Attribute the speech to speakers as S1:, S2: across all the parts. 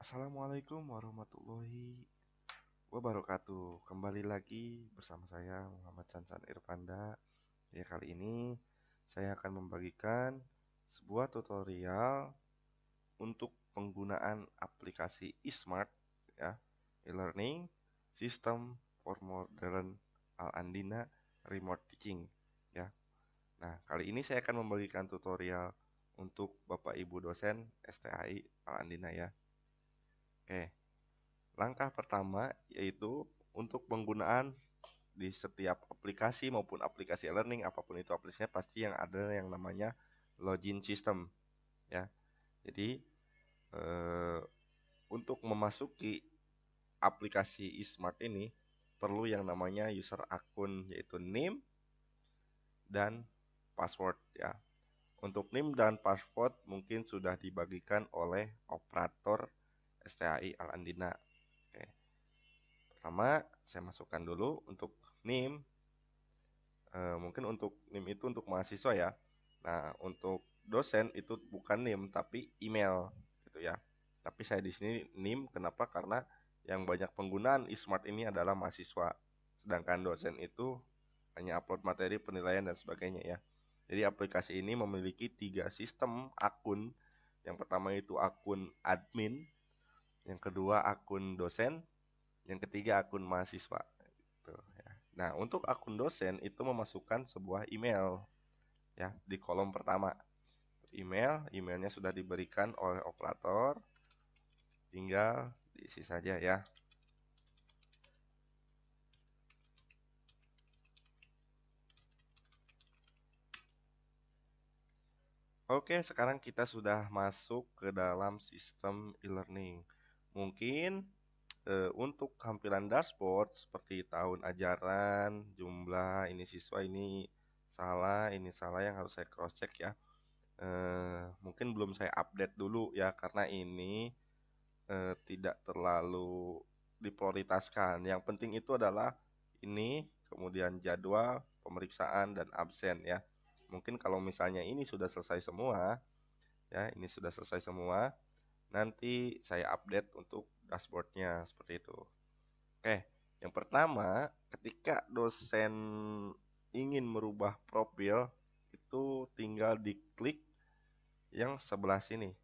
S1: Assalamualaikum warahmatullahi wabarakatuh. Kembali lagi bersama saya Muhammad Sansan Irfanda. Ya, kali ini saya akan membagikan sebuah tutorial untuk penggunaan aplikasi eSmart ya, e-learning system for modern Al-Andina remote teaching ya. Nah, kali ini saya akan membagikan tutorial untuk Bapak Ibu dosen STAI Al-Andina ya. Oke. Langkah pertama yaitu untuk penggunaan di setiap aplikasi maupun aplikasi e-learning, apapun itu aplikasinya, pasti yang ada yang namanya login system ya. Jadi untuk memasuki aplikasi eSmart ini perlu yang namanya user akun, yaitu name dan password ya. Untuk name dan password mungkin sudah dibagikan oleh operator STAI Al-Andina. Oke. Pertama, saya masukkan dulu untuk NIM. Mungkin untuk NIM itu untuk mahasiswa ya. Nah, untuk dosen itu bukan NIM tapi email gitu ya. Tapi saya di sini NIM, kenapa? Karena yang banyak penggunaan eSmart ini adalah mahasiswa. Sedangkan dosen itu hanya upload materi, penilaian dan sebagainya ya. Jadi aplikasi ini memiliki 3 sistem akun. Yang pertama itu akun admin, yang kedua akun dosen, yang ketiga akun mahasiswa gitu ya. Nah, untuk akun dosen itu memasukkan sebuah email ya di kolom pertama. Emailnya sudah diberikan oleh operator, tinggal diisi saja ya. Oke, sekarang kita sudah masuk ke dalam sistem e-learning. Mungkin untuk tampilan dashboard seperti tahun ajaran, jumlah, ini siswa, ini salah yang harus saya cross check ya. Mungkin belum saya update dulu ya, karena ini tidak terlalu diprioritaskan. Yang penting itu adalah ini, kemudian jadwal, pemeriksaan, dan absen ya. Mungkin kalau misalnya ini sudah selesai semua, ya ini sudah selesai semua, nanti saya update untuk dashboardnya seperti itu. Oke, yang pertama, ketika dosen ingin merubah profil, itu tinggal diklik yang sebelah sini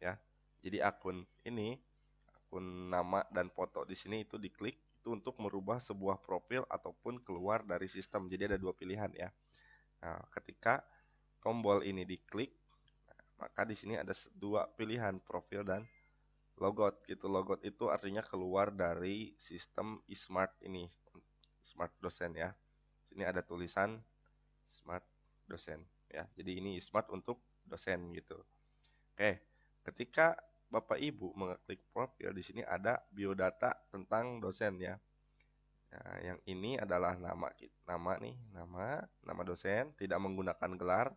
S1: ya. Jadi akun ini, akun nama dan foto di sini itu diklik, itu untuk merubah sebuah profil ataupun keluar dari sistem. Jadi ada dua pilihan ya. Nah, ketika tombol ini diklik, maka di sini ada dua pilihan, profil dan logout gitu. Logout itu artinya keluar dari sistem eSmart ini, Smart Dosen ya. Sini ada tulisan Smart Dosen ya. Jadi ini eSmart untuk dosen gitu. Oke, ketika Bapak Ibu mengeklik profil, di sini ada biodata tentang dosen ya. Nah, yang ini adalah nama dosen, tidak menggunakan gelar.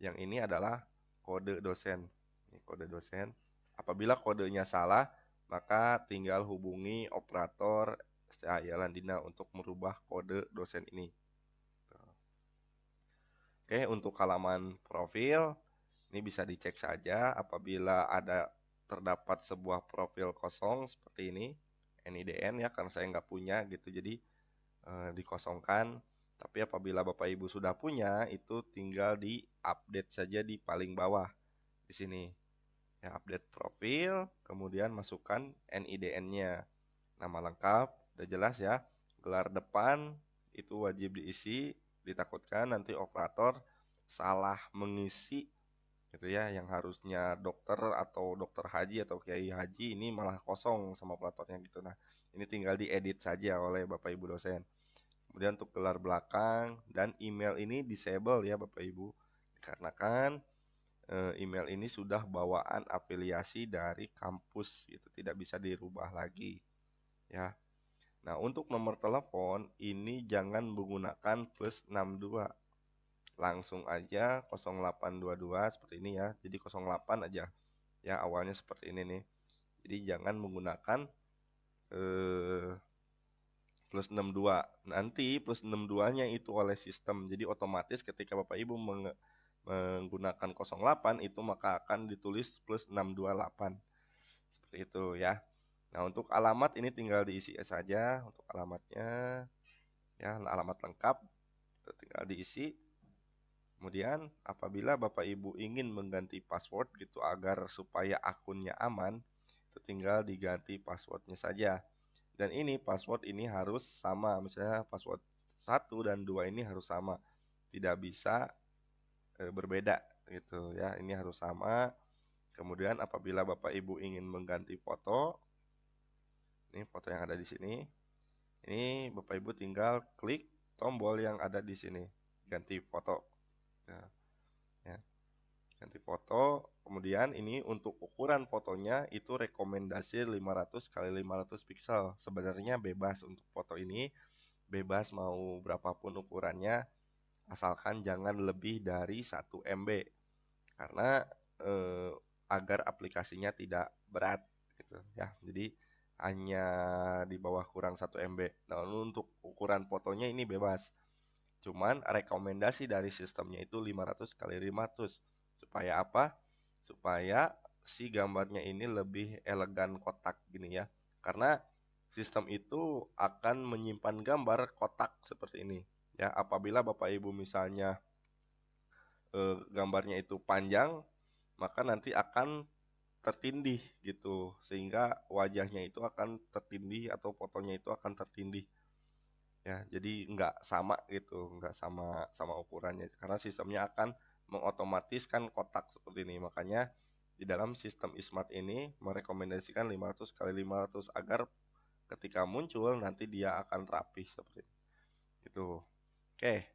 S1: Yang ini adalah kode dosen. Ini kode dosen. Apabila kodenya salah, maka tinggal hubungi operator STAI Al-Andina untuk merubah kode dosen ini. Oke, untuk halaman profil ini bisa dicek saja apabila terdapat sebuah profil kosong seperti ini, NIDN ya, karena saya nggak punya gitu, jadi dikosongkan. Tapi apabila Bapak Ibu sudah punya, itu tinggal di-update saja di paling bawah di sini. Ya, update profil, kemudian masukkan NIDN-nya. Nama lengkap, udah jelas ya. Gelar depan itu wajib diisi, ditakutkan nanti operator salah mengisi gitu ya, yang harusnya dokter atau dokter haji atau kiai haji, ini malah kosong sama operatornya gitu. Nah, ini tinggal diedit saja oleh Bapak Ibu dosen. Kemudian untuk gelar belakang dan email ini disable ya Bapak Ibu, dikarenakan email ini sudah bawaan afiliasi dari kampus gitu, tidak bisa dirubah lagi ya. Nah, untuk nomor telepon ini jangan menggunakan +62, langsung aja 0822 seperti ini ya. Jadi 08 aja ya, awalnya seperti ini nih. Jadi jangan menggunakan +62. Nanti +62-nya itu oleh sistem. Jadi otomatis ketika Bapak Ibu menggunakan 08 itu, maka akan ditulis +628 Seperti itu ya. Nah, untuk alamat ini tinggal diisi saja untuk alamatnya ya, alamat lengkap itu tinggal diisi. Kemudian apabila Bapak Ibu ingin mengganti password gitu agar supaya akunnya aman, itu tinggal diganti passwordnya saja. Dan ini password ini harus sama, misalnya password 1 dan 2 ini harus sama. Tidak bisa berbeda gitu ya. Ini harus sama. Kemudian apabila Bapak Ibu ingin mengganti foto, ini foto yang ada di sini. Ini Bapak Ibu tinggal klik tombol yang ada di sini, ganti foto. Nah, ya, ganti foto. Kemudian ini untuk ukuran fotonya itu rekomendasi 500 kali 500 pixel. Sebenarnya bebas untuk foto ini, bebas mau berapapun ukurannya, asalkan jangan lebih dari 1 MB. Karena agar aplikasinya tidak berat gitu ya. Jadi hanya di bawah kurang 1 MB. Nah, untuk ukuran fotonya ini bebas. Cuman rekomendasi dari sistemnya itu 500 kali 500. Supaya apa? Supaya si gambarnya ini lebih elegan kotak gini ya. Karena sistem itu akan menyimpan gambar kotak seperti ini. Ya, apabila Bapak Ibu misalnya gambarnya itu panjang, maka nanti akan tertindih gitu, sehingga wajahnya itu akan tertindih atau fotonya itu akan tertindih ya. Jadi nggak sama gitu, nggak sama sama ukurannya, karena sistemnya akan mengotomatiskan kotak seperti ini. Makanya di dalam sistem eSmart ini merekomendasikan 500 kali 500 agar ketika muncul nanti dia akan rapih seperti itu. Oke.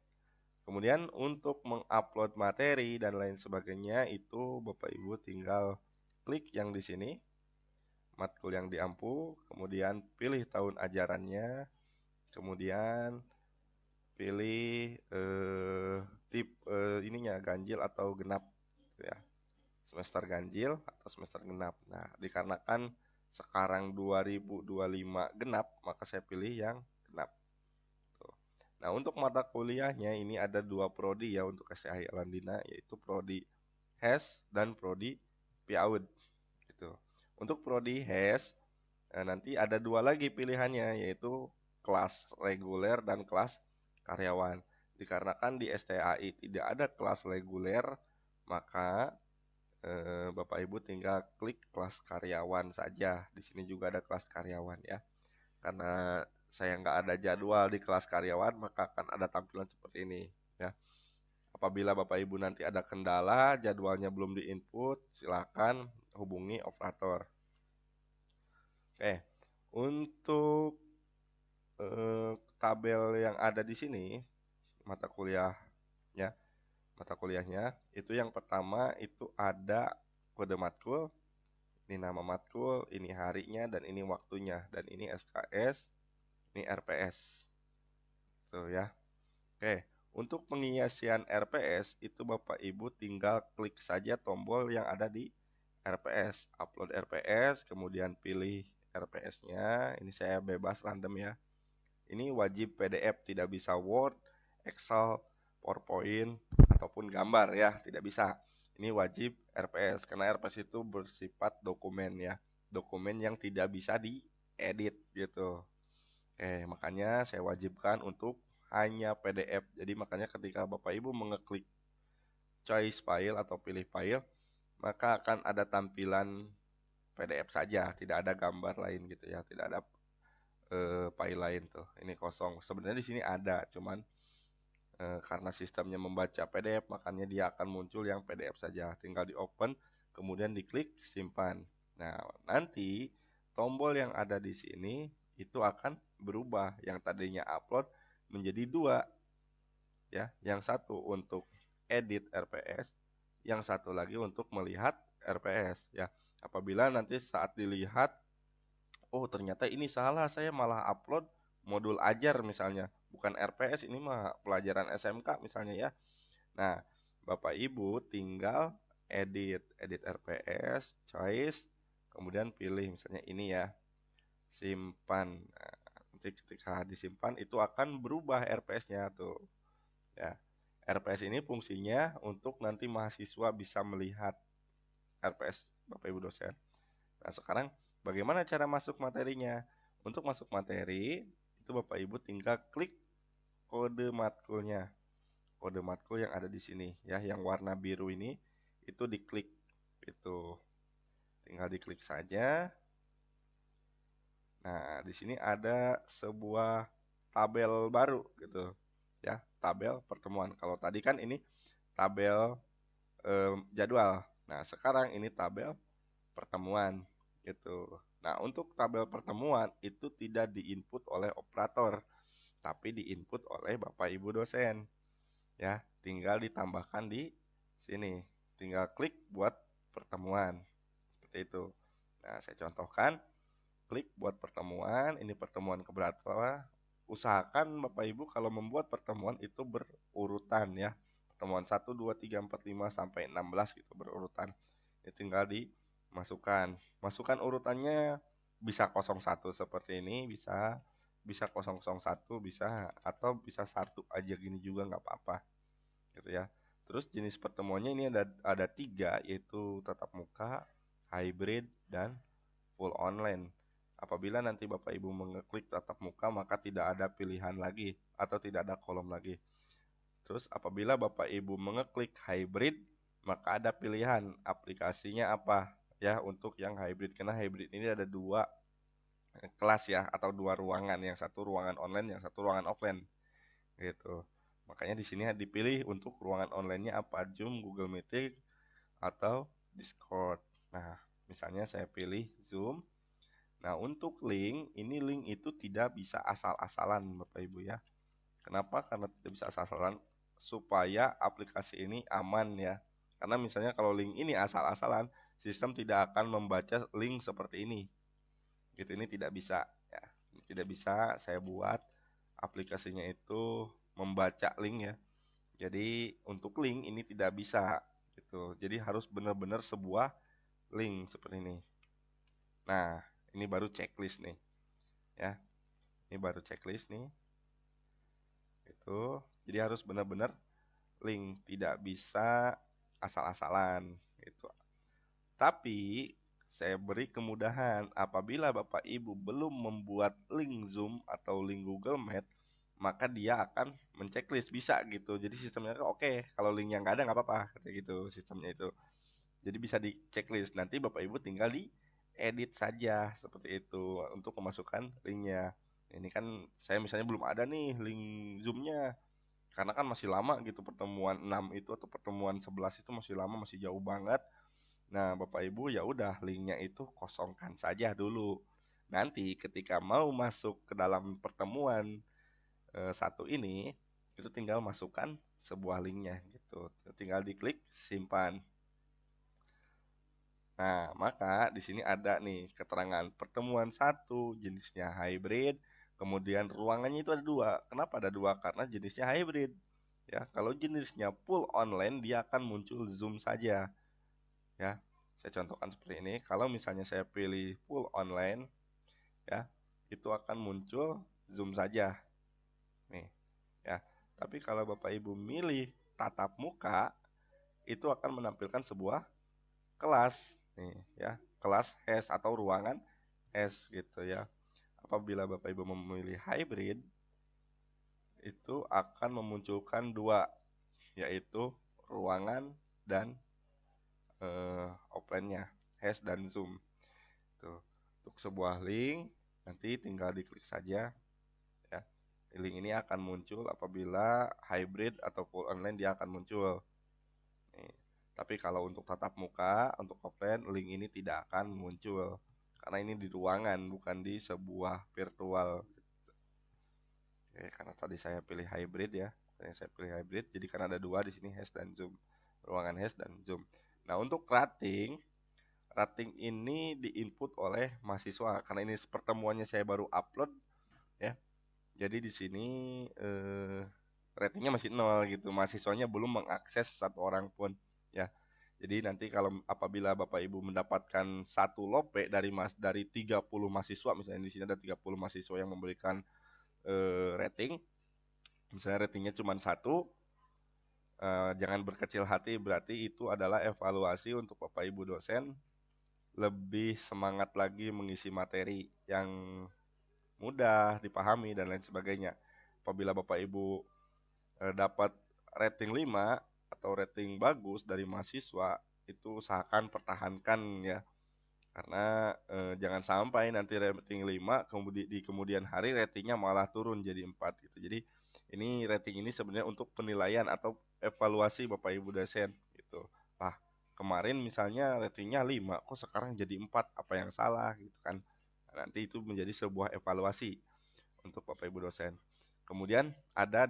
S1: Kemudian untuk mengupload materi dan lain sebagainya itu Bapak Ibu tinggal klik yang di sini, matkul yang diampu, kemudian pilih tahun ajarannya, kemudian pilih ininya ganjil atau genap gitu ya. Semester ganjil atau semester genap. Nah, dikarenakan sekarang 2025 genap, maka saya pilih yang genap. Nah, untuk mata kuliahnya ini ada 2 prodi ya untuk STHI Alandina, yaitu prodi HES dan prodi PIAUD gitu. Untuk prodi HES nanti ada 2 lagi pilihannya, yaitu kelas reguler dan kelas karyawan. Dikarenakan di STHI tidak ada kelas reguler, maka Bapak Ibu tinggal klik kelas karyawan saja. Di sini juga ada kelas karyawan ya. Karena saya nggak ada jadwal di kelas karyawan, maka akan ada tampilan seperti ini ya. Apabila Bapak Ibu nanti ada kendala, jadwalnya belum diinput, silakan hubungi operator. Oke, untuk tabel yang ada di sini, mata kuliahnya, itu yang pertama itu ada kode matkul, ini nama matkul, ini harinya, dan ini waktunya, dan ini SKS, ini RPS. Tuh ya. Oke, untuk pengisian RPS itu Bapak Ibu tinggal klik saja tombol yang ada di RPS, upload RPS, kemudian pilih RPS-nya. Ini saya bebas random ya. Ini wajib PDF, tidak bisa Word, Excel, PowerPoint, ataupun gambar ya, tidak bisa. Ini wajib RPS, karena RPS itu bersifat dokumen ya, dokumen yang tidak bisa diedit gitu. Oke, makanya saya wajibkan untuk hanya PDF. Jadi makanya ketika Bapak Ibu mengeklik choice file atau pilih file, maka akan ada tampilan PDF saja, tidak ada gambar lain gitu ya, tidak ada file lain tuh. Ini kosong. Sebenarnya di sini ada, cuman karena sistemnya membaca PDF, makanya dia akan muncul yang PDF saja. Tinggal di open, kemudian diklik simpan. Nah, nanti tombol yang ada di sini itu akan berubah. Yang tadinya upload menjadi 2 ya. Yang satu untuk edit RPS, yang satu lagi untuk melihat RPS ya. Apabila nanti saat dilihat, oh ternyata ini salah, saya malah upload modul ajar misalnya, bukan RPS, ini mah pelajaran SMK misalnya ya. Nah, Bapak Ibu tinggal edit RPS, choice, kemudian pilih misalnya ini ya, simpan. Nah, nanti ketika disimpan itu akan berubah RPS-nya tuh ya. RPS ini fungsinya untuk nanti mahasiswa bisa melihat RPS Bapak Ibu dosen. Nah, sekarang Bagaimana cara masuk materinya? Untuk masuk materi, itu Bapak Ibu tinggal klik kode matkulnya. Kode matkul yang ada di sini ya, yang warna biru ini itu diklik. Itu tinggal diklik saja. Nah, di sini ada sebuah tabel baru gitu ya, tabel pertemuan. Kalau tadi kan ini tabel jadwal. Nah, sekarang ini tabel pertemuan gitu. Nah, untuk tabel pertemuan itu tidak diinput oleh operator, tapi diinput oleh Bapak Ibu dosen. Ya, tinggal ditambahkan di sini. Tinggal klik buat pertemuan. Seperti itu. Nah, saya contohkan, klik buat pertemuan, ini pertemuan keberapa. Usahakan Bapak Ibu kalau membuat pertemuan itu berurutan ya. Pertemuan 1, 2, 3, 4, 5 sampai 16 gitu berurutan. Ini tinggal dimasukkan. Masukkan urutannya bisa 01 seperti ini, bisa 001 bisa, atau bisa satu aja gini juga nggak apa-apa gitu ya. Terus jenis pertemuannya ini ada tiga, yaitu tatap muka, hybrid, dan full online. Apabila nanti Bapak Ibu mengeklik tatap muka, maka tidak ada pilihan lagi atau tidak ada kolom lagi. Terus apabila Bapak Ibu mengeklik hybrid, maka ada pilihan aplikasinya apa ya untuk yang hybrid. Karena hybrid ini ada dua kelas ya, atau dua ruangan, yang satu ruangan online, yang satu ruangan offline gitu. Makanya di sini dipilih untuk ruangan online-nya apa, Zoom, Google Meeting, atau Discord. Nah, misalnya saya pilih Zoom. Nah, untuk link, ini link itu tidak bisa asal-asalan Bapak Ibu ya. Kenapa? Karena tidak bisa asal-asalan supaya aplikasi ini aman ya. Karena misalnya kalau link ini asal-asalan, sistem tidak akan membaca link seperti ini. Gitu, ini tidak bisa ya. Ini tidak bisa saya buat aplikasinya itu membaca link ya. Jadi untuk link ini tidak bisa gitu. Jadi harus benar-benar sebuah link seperti ini. Nah, ini baru checklist nih ya. Ini baru checklist nih. Itu. Jadi harus benar-benar link, tidak bisa asal-asalan gitu. Tapi saya beri kemudahan apabila Bapak Ibu belum membuat link Zoom atau link Google Meet, maka dia akan menceklis bisa gitu. Jadi sistemnya oke, kalau link yang nggak ada nggak apa-apa kayak gitu sistemnya itu. Jadi bisa di checklist. Nanti Bapak Ibu tinggal di edit saja seperti itu untuk memasukkan linknya. Ini kan saya misalnya belum ada nih link Zoom-nya. Karena kan masih lama gitu, pertemuan 6 itu atau pertemuan 11 itu masih lama, masih jauh banget. Nah, Bapak Ibu ya udah linknya itu kosongkan saja dulu. Nanti ketika mau masuk ke dalam pertemuan satu ini, itu tinggal masukkan sebuah linknya gitu. Tinggal diklik simpan. Nah, maka di sini ada nih keterangan pertemuan satu, jenisnya hybrid, kemudian ruangannya itu ada dua. Kenapa ada dua? Karena jenisnya hybrid. Ya, kalau jenisnya full online dia akan muncul Zoom saja. Ya, saya contohkan seperti ini. Kalau misalnya saya pilih full online, ya, itu akan muncul Zoom saja. Nih, ya. Tapi kalau Bapak Ibu milih tatap muka, itu akan menampilkan sebuah kelas nih ya, kelas HES atau ruangan HES gitu ya. Apabila Bapak Ibu memilih hybrid, itu akan memunculkan dua, yaitu ruangan dan offline-nya, HES dan Zoom. Tuh. Untuk sebuah link nanti tinggal diklik saja ya. Link ini akan muncul apabila hybrid atau full online dia akan muncul. Nih. Tapi kalau untuk tatap muka, untuk offline, link ini tidak akan muncul. Karena ini di ruangan, bukan di sebuah virtual. Oke, karena tadi saya pilih hybrid ya. Saya pilih hybrid, jadi karena ada dua di sini, HES dan Zoom. Ruangan HES dan Zoom. Nah, untuk rating ini diinput oleh mahasiswa. Karena ini pertemuannya saya baru upload ya. Jadi di sini ratingnya masih 0 gitu. Mahasiswanya belum mengakses satu orang pun ya. Jadi nanti kalau apabila Bapak Ibu mendapatkan satu lope dari 30 mahasiswa, misalnya di sini ada 30 mahasiswa yang memberikan rating, misalnya ratingnya cuma satu, jangan berkecil hati, berarti itu adalah evaluasi untuk Bapak Ibu dosen lebih semangat lagi mengisi materi yang mudah dipahami dan lain sebagainya. Apabila Bapak Ibu dapat rating 5 atau rating bagus dari mahasiswa, itu usahakan pertahankan ya. Karena jangan sampai nanti rating 5 di kemudian hari ratingnya malah turun jadi 4 gitu. Jadi ini rating ini sebenarnya untuk penilaian atau evaluasi Bapak Ibu dosen gitu. Lah, kemarin misalnya ratingnya 5, kok sekarang jadi 4, apa yang salah gitu kan. Nah, nanti itu menjadi sebuah evaluasi untuk Bapak Ibu dosen. Kemudian ada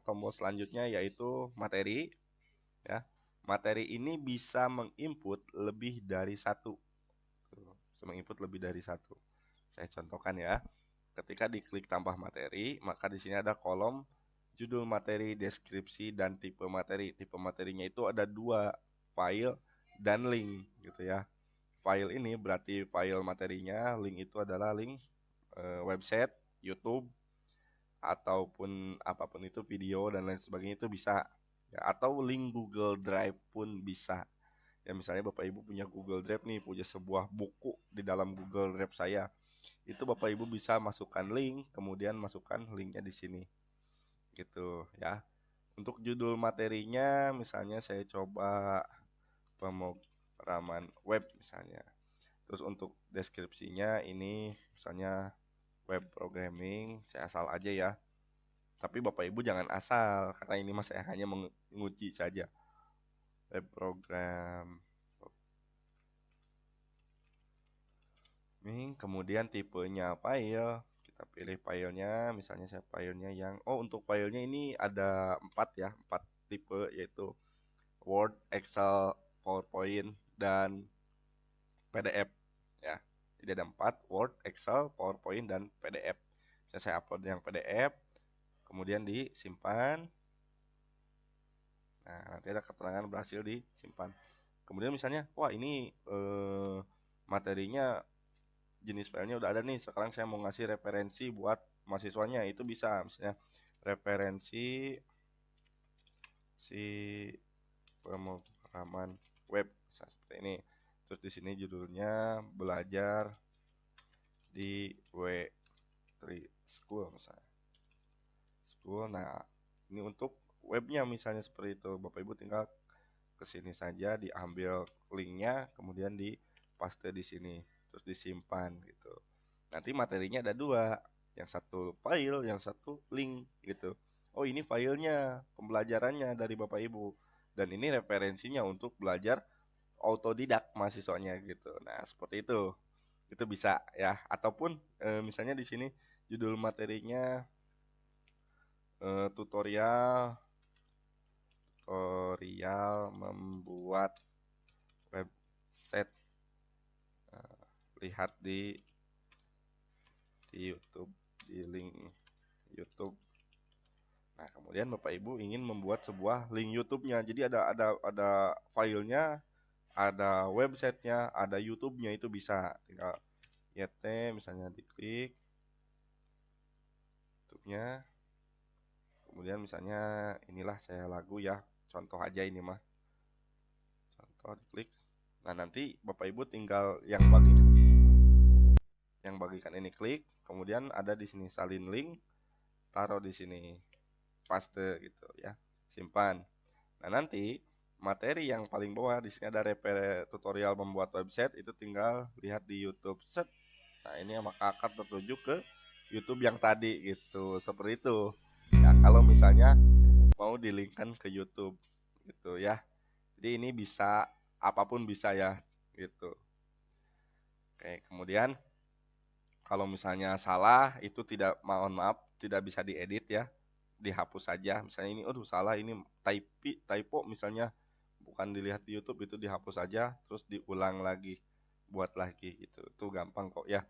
S1: tombol selanjutnya yaitu materi ya. Materi ini bisa menginput lebih dari satu. Bisa menginput lebih dari satu. Saya contohkan ya. Ketika diklik tambah materi, maka di sini ada kolom judul materi, deskripsi, dan tipe materi. Tipe materinya itu ada dua, file dan link gitu ya. File ini berarti file materinya, link itu adalah link website, YouTube, ataupun apapun itu video dan lain sebagainya itu bisa. Ya, atau link Google Drive pun bisa. Ya misalnya Bapak Ibu punya Google Drive nih, punya sebuah buku di dalam Google Drive saya. Itu Bapak Ibu bisa masukkan link, kemudian masukkan linknya di sini. Gitu ya. Untuk judul materinya misalnya saya coba pemrograman web misalnya. Terus untuk deskripsinya ini misalnya web programming, saya asal aja ya. Tapi Bapak Ibu jangan asal karena ini mas saya hanya menguji saja. Web program kemudian tipenya file, kita pilih filenya, misalnya saya filenya yang untuk filenya ini ada 4 ya, 4 tipe yaitu Word, Excel, PowerPoint, dan PDF ya. Jadi ada 4, Word, Excel, PowerPoint, dan PDF. Saya upload yang PDF, kemudian disimpan. Nah, nanti ada keterangan berhasil disimpan. Kemudian misalnya, wah ini materinya jenis filenya udah ada nih. Sekarang saya mau ngasih referensi buat mahasiswanya, itu bisa. Misalnya referensi si pemrograman web, misalnya seperti ini. Terus di sini judulnya belajar di W3 School misalnya. School. Nah, ini untuk webnya misalnya seperti itu. Bapak Ibu tinggal ke sini saja, diambil linknya, kemudian dipaste di sini, terus disimpan gitu. Nanti materinya ada dua, yang satu file, yang satu link gitu. Oh ini filenya, pembelajarannya dari Bapak Ibu, dan ini referensinya untuk belajar autodidak mahasiswanya gitu. Nah seperti itu bisa ya. Ataupun misalnya di sini judul materinya tutorial membuat website. Lihat di YouTube, di link YouTube. Nah, kemudian Bapak Ibu ingin membuat sebuah link YouTube-nya. Jadi ada filenya, ada websitenya, ada YouTube-nya, itu bisa. Tinggal YT misalnya diklik YouTube-nya. Kemudian misalnya inilah saya lagu ya. Contoh aja ini mah. Contoh diklik. Nah, nanti Bapak Ibu tinggal yang bagikan ini klik, kemudian ada di sini salin link, taruh di sini, paste gitu ya, simpan. Nah nanti materi yang paling bawah di sini ada tutorial membuat website, itu tinggal lihat di YouTube set. Nah ini maka akan tertuju ke YouTube yang tadi gitu, seperti itu. Ya kalau misalnya mau dilinkkan ke YouTube gitu ya. Jadi ini bisa apapun bisa ya gitu. Oke, kemudian kalau misalnya salah itu mohon maaf tidak bisa diedit ya, dihapus saja. Misalnya ini, aduh salah ini typo misalnya, bukan dilihat di YouTube, itu dihapus saja, terus diulang lagi, buat lagi gitu. Itu gampang kok ya.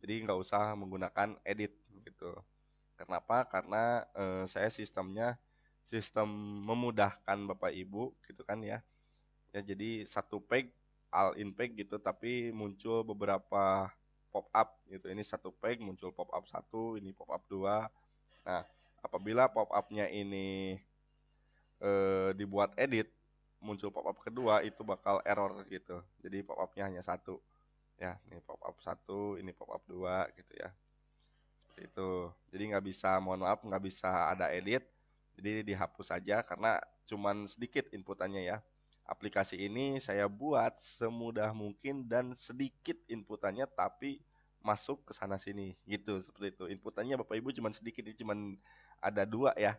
S1: Jadi nggak usah menggunakan edit gitu. Kenapa? Karena saya sistem memudahkan Bapak Ibu gitu kan ya. Ya jadi satu page all in page gitu, tapi muncul beberapa pop up gitu. Ini satu page muncul pop up 1, ini pop up 2. Nah, apabila pop up-nya ini dibuat edit, muncul pop-up kedua itu bakal error gitu. Jadi pop-upnya hanya satu. Ya, ini pop-up satu, ini pop-up dua gitu ya. Seperti itu. Jadi nggak bisa, mohon maaf, nggak bisa ada edit. Jadi dihapus saja karena cuman sedikit inputannya ya. Aplikasi ini saya buat semudah mungkin dan sedikit inputannya tapi masuk ke sana sini gitu seperti itu. Inputannya Bapak Ibu cuman sedikit, cuman ada dua ya.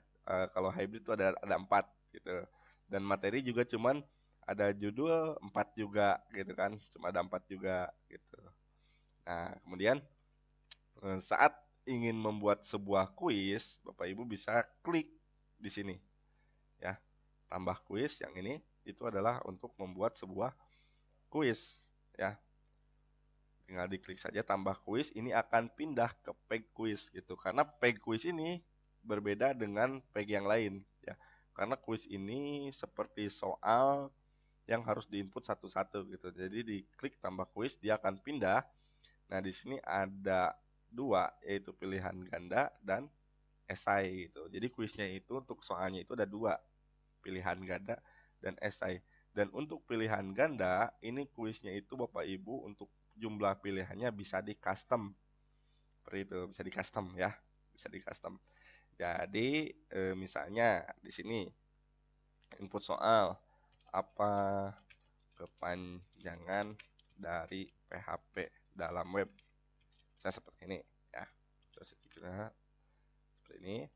S1: Kalau hybrid itu ada empat gitu. Dan materi juga cuman ada judul empat juga gitu kan. Cuma ada empat juga gitu. Nah, kemudian saat ingin membuat sebuah kuis, Bapak Ibu bisa klik di sini ya. Tambah kuis yang ini itu adalah untuk membuat sebuah kuis ya. Tinggal diklik saja tambah kuis, ini akan pindah ke page kuis gitu. Karena page kuis ini berbeda dengan page yang lain ya. Karena kuis ini seperti soal yang harus diinput satu-satu gitu. Jadi diklik tambah kuis, dia akan pindah. Nah, di sini ada dua, yaitu pilihan ganda dan esai gitu. Jadi kuisnya itu untuk soalnya itu ada dua, pilihan ganda dan esai. Dan untuk pilihan ganda, ini kuisnya itu Bapak Ibu untuk jumlah pilihannya bisa di custom. Seperti itu, bisa di custom ya. Bisa di custom. Jadi misalnya di sini input soal apa kepanjangan dari PHP dalam web. Saya seperti ini ya. Terus seperti ini.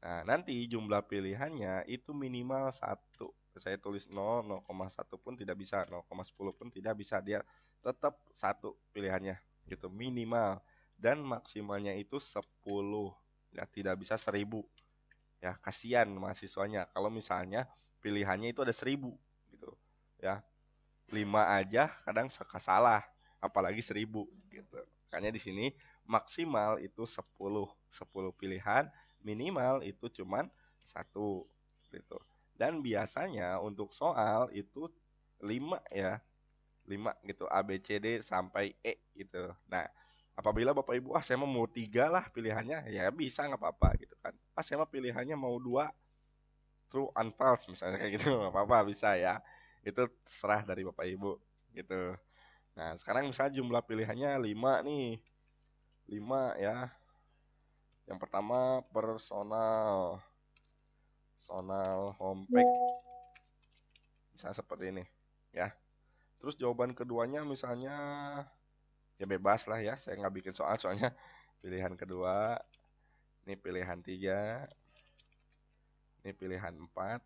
S1: Nah, nanti jumlah pilihannya itu minimal 1. Saya tulis 0, 0,1 pun tidak bisa, 0,10 pun tidak bisa. Dia tetap 1 pilihannya gitu minimal dan maksimalnya itu 10. Ya, tidak bisa 1000. Ya, kasihan mahasiswanya kalau misalnya pilihannya itu ada 1000 gitu. Ya, 5 aja kadang suka salah, apalagi 1000 gitu. Makanya di sini maksimal itu 10 pilihan, minimal itu cuman satu gitu. Dan biasanya untuk soal itu 5 ya, 5 gitu, A B C D sampai E gitu. Nah, apabila Bapak Ibu saya mau 3 lah pilihannya, ya bisa nggak apa-apa gitu kan. Saya mau pilihannya mau 2 true and false misalnya kayak gitu nggak apa-apa, bisa ya. Itu terserah dari Bapak Ibu gitu. Nah, sekarang misalnya jumlah pilihannya 5 nih. 5 ya. Yang pertama personal. Personal homepage. Misalnya seperti ini ya. Terus jawaban keduanya misalnya ya bebas lah ya. Saya nggak bikin soal soalnya pilihan kedua. Ini pilihan 3. Ini pilihan 4.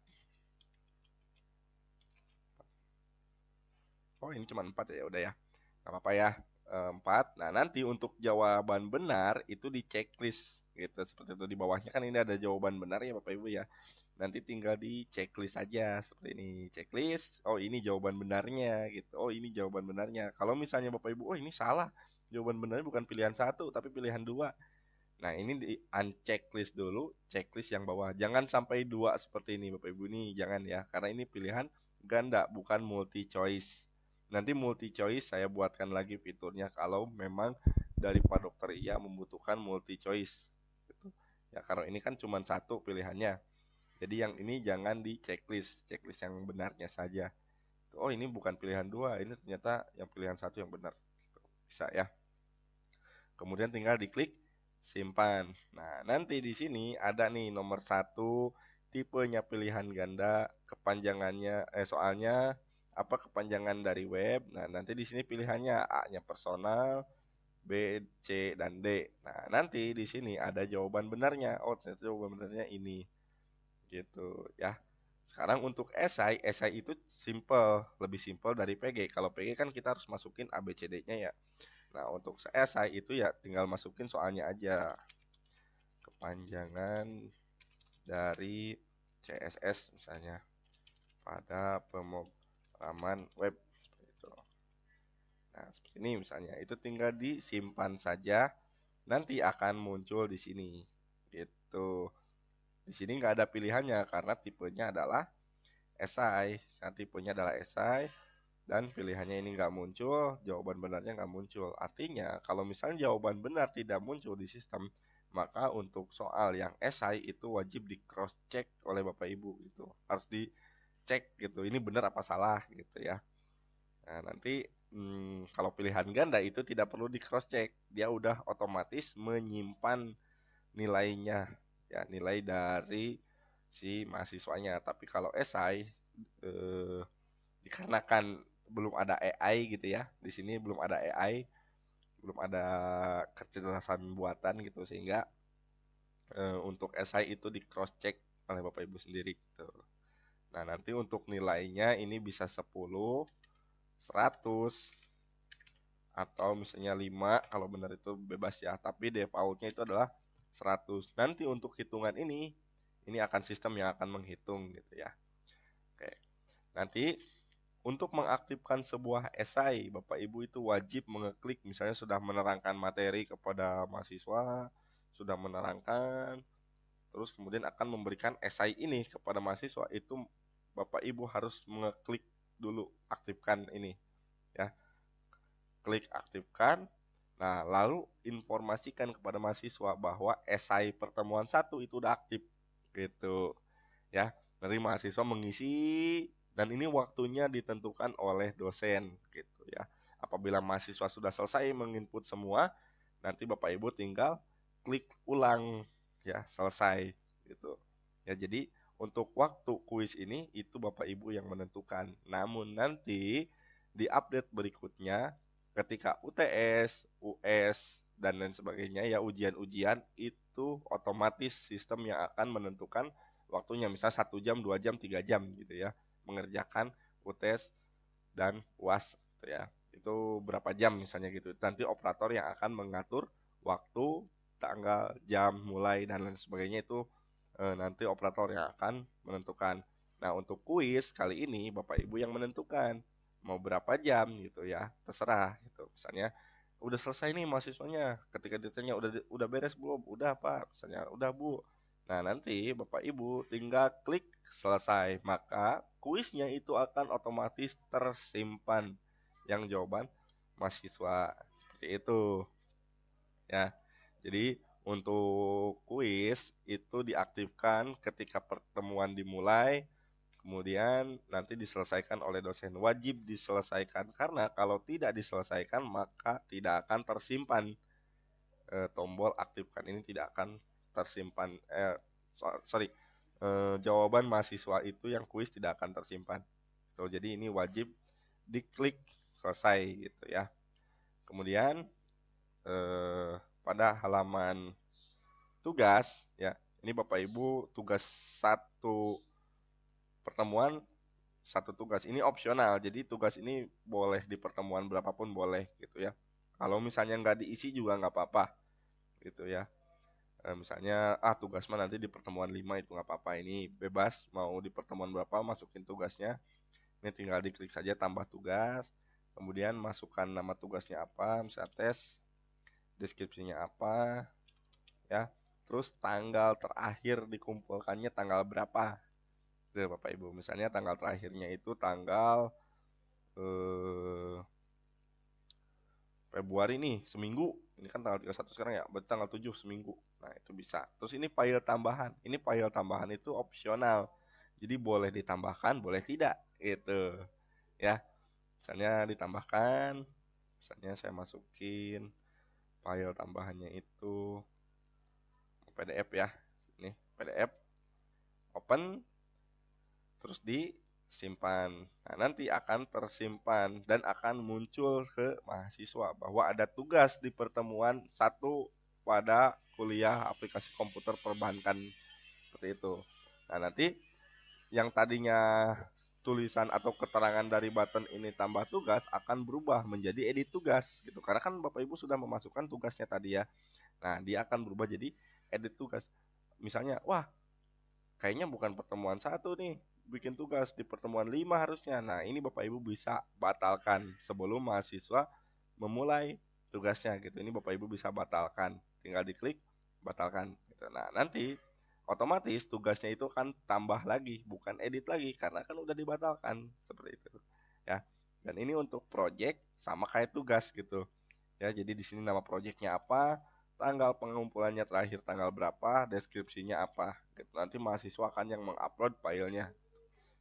S1: Oh, ini cuma 4 ya, udah ya. Nggak apa-apa ya. 4. Nah, nanti untuk jawaban benar itu di checklist gitu. Seperti itu di bawahnya kan ini ada jawaban benar ya Bapak Ibu ya. Nanti tinggal di checklist saja seperti ini. Checklist. Oh, ini jawaban benarnya gitu. Oh, ini jawaban benarnya. Kalau misalnya Bapak Ibu, oh ini salah. Jawaban benarnya bukan pilihan 1 tapi pilihan 2. Nah, ini di unchecklist dulu, checklist yang bawah. Jangan sampai 2 seperti ini Bapak Ibu nih, jangan ya. Karena ini pilihan ganda bukan multi choice. Nanti multi choice saya buatkan lagi fiturnya kalau memang dari Pak Dokter Iya membutuhkan multi choice gitu. Ya karena ini kan cuma satu pilihannya. Jadi yang ini jangan di checklist, checklist yang benarnya saja. Oh ini bukan pilihan 2, ini ternyata yang pilihan 1 yang benar. Bisa ya. Kemudian tinggal diklik simpan. Nah, nanti di sini ada nih nomor 1, tipenya pilihan ganda, kepanjangannya soalnya apa kepanjangan dari web. Nah, nanti di sini pilihannya A-nya personal, B, C, dan D. Nah, nanti di sini ada jawaban benarnya. Oh, ternyata jawaban benarnya ini. Gitu ya. Sekarang untuk esai, esai itu simple, lebih simple dari PG. Kalau PG kan kita harus masukin A, B, C, D-nya ya. Nah, untuk esai itu ya tinggal masukin soalnya aja. Kepanjangan dari CSS misalnya pada pemrograman web seperti itu. Nah, seperti ini misalnya. Itu tinggal disimpan saja. Nanti akan muncul di sini. Gitu. Di sini nggak ada pilihannya karena tipenya adalah esai. Nah, tipenya adalah esai dan pilihannya ini nggak muncul, jawaban benarnya nggak muncul. Artinya kalau misalnya jawaban benar tidak muncul di sistem, maka untuk soal yang esai itu wajib di cross check oleh Bapak Ibu gitu. Harus cek gitu, ini benar apa salah gitu ya. Nah, nanti kalau pilihan ganda itu tidak perlu di cross check, dia udah otomatis menyimpan nilainya, ya nilai dari si mahasiswanya. Tapi kalau esai eh, dikarenakan belum ada AI gitu ya, di sini belum ada AI, belum ada kecerdasan buatan gitu, sehingga untuk esai itu di cross check oleh Bapak Ibu sendiri gitu. Nah, nanti untuk nilainya ini bisa 10, 100, atau misalnya 5, kalau benar itu bebas ya, tapi defaultnya itu adalah 100. Nanti untuk hitungan ini akan sistem yang akan menghitung gitu ya. Oke. Nanti untuk mengaktifkan sebuah esai, Bapak Ibu itu wajib mengeklik, misalnya sudah menerangkan materi kepada mahasiswa, sudah menerangkan, terus kemudian akan memberikan esai ini kepada mahasiswa, itu Bapak Ibu harus mengeklik dulu aktifkan ini ya. Klik aktifkan. Nah, lalu informasikan kepada mahasiswa bahwa esai pertemuan 1 itu udah aktif gitu ya. Dari mahasiswa mengisi, dan ini waktunya ditentukan oleh dosen gitu ya. Apabila mahasiswa sudah selesai menginput semua, nanti Bapak Ibu tinggal klik ulang ya, selesai gitu. Ya, jadi untuk waktu kuis ini itu Bapak Ibu yang menentukan. Namun nanti di update berikutnya ketika UTS, US dan lain sebagainya ya, ujian-ujian itu otomatis sistem yang akan menentukan waktunya, misal 1 jam, 2 jam, 3 jam gitu ya, mengerjakan UTS dan UAS gitu ya. Itu berapa jam misalnya gitu. Nanti operator yang akan mengatur waktu, tanggal, jam, mulai dan lain sebagainya itu nanti operator yang akan menentukan. Nah, untuk kuis kali ini Bapak Ibu yang menentukan mau berapa jam gitu ya, terserah gitu. Misalnya udah selesai nih mahasiswanya, ketika ditanya udah beres belum? Udah Pak, misalnya udah Bu. Nah, nanti Bapak Ibu tinggal klik selesai, maka kuisnya itu akan otomatis tersimpan yang jawaban mahasiswa. Seperti itu ya. Jadi untuk kuis itu diaktifkan ketika pertemuan dimulai, kemudian nanti diselesaikan oleh dosen. Wajib diselesaikan karena kalau tidak diselesaikan maka tidak akan tersimpan. Tombol aktifkan ini tidak akan tersimpan. Sorry, jawaban mahasiswa itu yang kuis tidak akan tersimpan. So, jadi ini wajib diklik selesai gitu ya. Kemudian pada halaman tugas ya, ini Bapak Ibu tugas satu pertemuan, satu tugas ini opsional, jadi tugas ini boleh di pertemuan berapapun boleh gitu ya. Kalau misalnya nggak diisi juga nggak apa-apa gitu ya. Misalnya tugas mah nanti di pertemuan 5 itu nggak apa-apa, ini bebas mau di pertemuan berapa masukin tugasnya. Ini tinggal diklik saja tambah tugas, kemudian masukkan nama tugasnya apa, misalnya tes, deskripsinya apa ya, terus tanggal terakhir dikumpulkannya tanggal berapa. Tuh Bapak Ibu, misalnya tanggal terakhirnya itu tanggal Februari nih, seminggu. Ini kan tanggal 31 sekarang ya, berarti tanggal 7 seminggu. Nah, itu bisa. Terus ini file tambahan. Ini file tambahan itu opsional. Jadi boleh ditambahkan, boleh tidak. Gitu. Ya. Misalnya ditambahkan, misalnya saya masukin file tambahannya itu PDF ya. Ini PDF, open, terus disimpan. Nah, nanti akan tersimpan dan akan muncul ke mahasiswa bahwa ada tugas di pertemuan satu pada kuliah aplikasi komputer perbankan, seperti itu. Nah, nanti yang tadinya tulisan atau keterangan dari button ini tambah tugas akan berubah menjadi edit tugas gitu. Karena kan Bapak Ibu sudah memasukkan tugasnya tadi ya. Nah, dia akan berubah jadi edit tugas. Misalnya, wah, kayaknya bukan pertemuan satu nih, bikin tugas di pertemuan 5 harusnya. Nah, ini Bapak Ibu bisa batalkan sebelum mahasiswa memulai tugasnya gitu. Ini Bapak Ibu bisa batalkan, tinggal diklik batalkan gitu. Nah, nanti otomatis tugasnya itu kan tambah lagi, bukan edit lagi karena kan udah dibatalkan, seperti itu ya. Dan ini untuk project sama kayak tugas gitu ya. Jadi di sini nama projectnya apa, tanggal pengumpulannya terakhir tanggal berapa, deskripsinya apa gitu. Nanti mahasiswa akan yang mengupload filenya.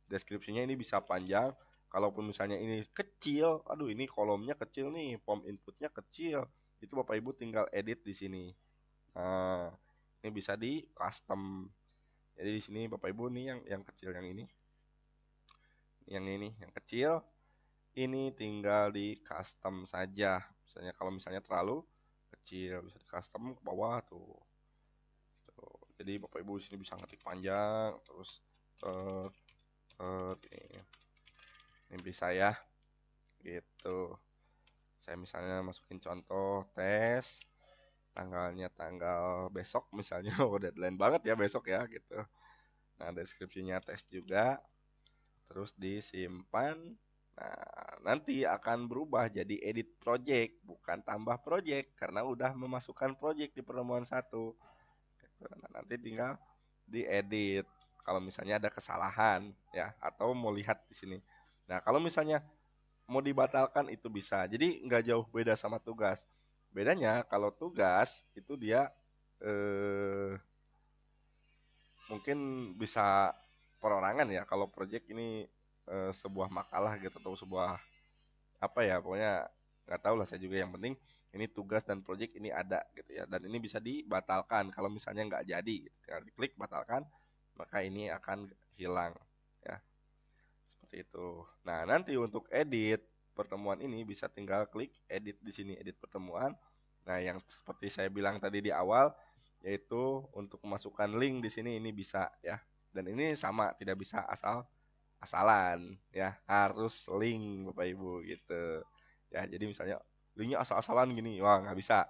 S1: deskripsinya ini bisa panjang. Kalaupun misalnya ini kecil, aduh ini kolomnya kecil nih, form inputnya kecil, itu Bapak Ibu tinggal edit di sini. Nah, ini bisa di custom. Jadi di sini Bapak Ibu nih yang kecil yang kecil ini tinggal di custom saja. Misalnya kalau misalnya terlalu kecil bisa di custom ke bawah tuh. Tuh. Jadi Bapak Ibu di sini bisa ngetik panjang terus eh ini bisa ya gitu. Saya misalnya masukin contoh tes tanggalnya tanggal besok misalnya. Oh, deadline banget ya besok ya gitu. Nah, deskripsinya tes juga, terus disimpan. Nah, nanti akan berubah jadi edit project, bukan tambah project karena udah memasukkan project di pertemuan satu. Nah, nanti tinggal diedit. Kalau misalnya ada kesalahan ya, atau mau lihat di sini. Nah, kalau misalnya mau dibatalkan itu bisa. Jadi nggak jauh beda sama tugas. Bedanya kalau tugas itu dia eh, mungkin bisa perorangan ya. Kalau project ini sebuah makalah gitu atau sebuah apa ya pokoknya nggak tahu lah saya juga yang penting ini tugas dan project ini ada gitu ya dan ini bisa dibatalkan kalau misalnya nggak jadi gitu. Tinggal diklik batalkan maka ini akan hilang ya seperti itu. Nah nanti untuk edit pertemuan ini bisa tinggal klik edit di sini edit pertemuan. Nah yang seperti saya bilang tadi di awal yaitu untuk memasukkan link di sini ini bisa ya dan ini sama tidak bisa asalan ya harus link Bapak Ibu gitu ya jadi misalnya linknya asal-asalan gini wah nggak bisa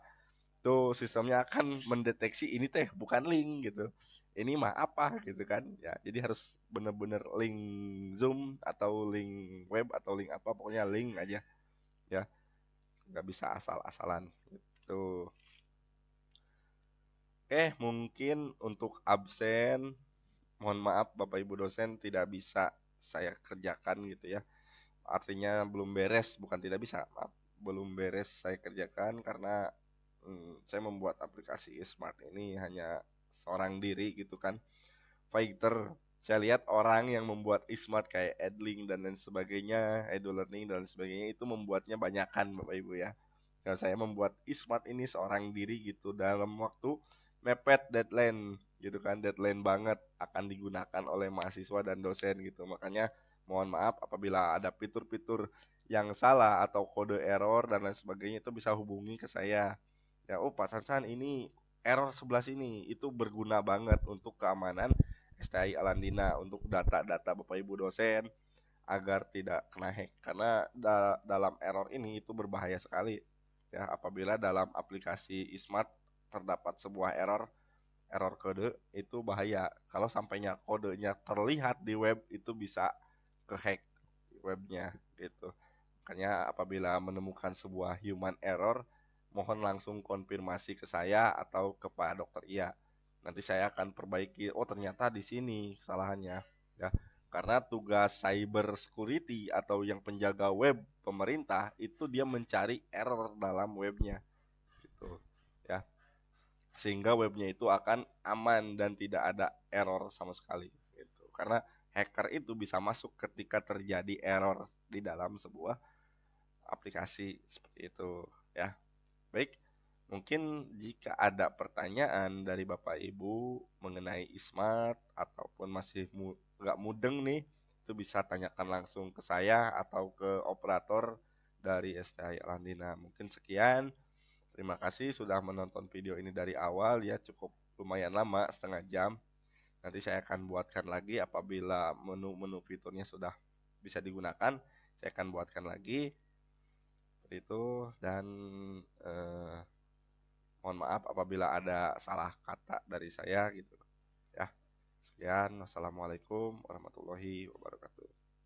S1: tuh sistemnya akan mendeteksi ini teh bukan link gitu ini mah apa gitu kan ya jadi harus bener-bener link Zoom atau link web atau link apa pokoknya link aja ya nggak bisa asal-asalan gitu. Mungkin untuk absen mohon maaf Bapak Ibu dosen tidak bisa saya kerjakan gitu ya. Artinya belum beres, bukan tidak bisa, maaf. Belum beres saya kerjakan karena saya membuat aplikasi smart ini hanya seorang diri gitu kan. Fighter, saya lihat orang yang membuat smart kayak Edlink dan lain sebagainya, Edu Learning dan lain sebagainya itu membuatnya banyakan Bapak Ibu ya. Kalau saya membuat smart ini seorang diri gitu dalam waktu mepet deadline gitu kan, deadline banget akan digunakan oleh mahasiswa dan dosen gitu. Makanya mohon maaf apabila ada fitur-fitur yang salah atau kode error dan lain sebagainya itu bisa hubungi ke saya. Ya, oh Pak Sansan ini error sebelah sini itu berguna banget untuk keamanan STI Alandina untuk data-data Bapak Ibu dosen agar tidak kena hack karena dalam error ini itu berbahaya sekali ya apabila dalam aplikasi Smart terdapat sebuah error kode itu bahaya kalau sampainya kodenya terlihat di web itu bisa kehack webnya gitu makanya apabila menemukan sebuah human error mohon langsung konfirmasi ke saya atau ke Pak Dokter Ia nanti saya akan perbaiki oh ternyata di sini kesalahannya ya karena tugas cyber security atau yang penjaga web pemerintah itu dia mencari error dalam webnya gitu ya sehingga webnya itu akan aman dan tidak ada error sama sekali gitu. Karena hacker itu bisa masuk ketika terjadi error di dalam sebuah aplikasi seperti itu ya. Baik, mungkin jika ada pertanyaan dari Bapak Ibu mengenai Ismart ataupun masih nggak mudeng nih, itu bisa tanyakan langsung ke saya atau ke operator dari STI Alandina. Mungkin sekian. Terima kasih sudah menonton video ini dari awal ya, cukup lumayan lama, setengah jam. Nanti saya akan buatkan lagi apabila menu-menu fiturnya sudah bisa digunakan, saya akan buatkan lagi seperti itu dan eh, mohon maaf apabila ada salah kata dari saya gitu. Ya, sekian. Wassalamualaikum warahmatullahi wabarakatuh.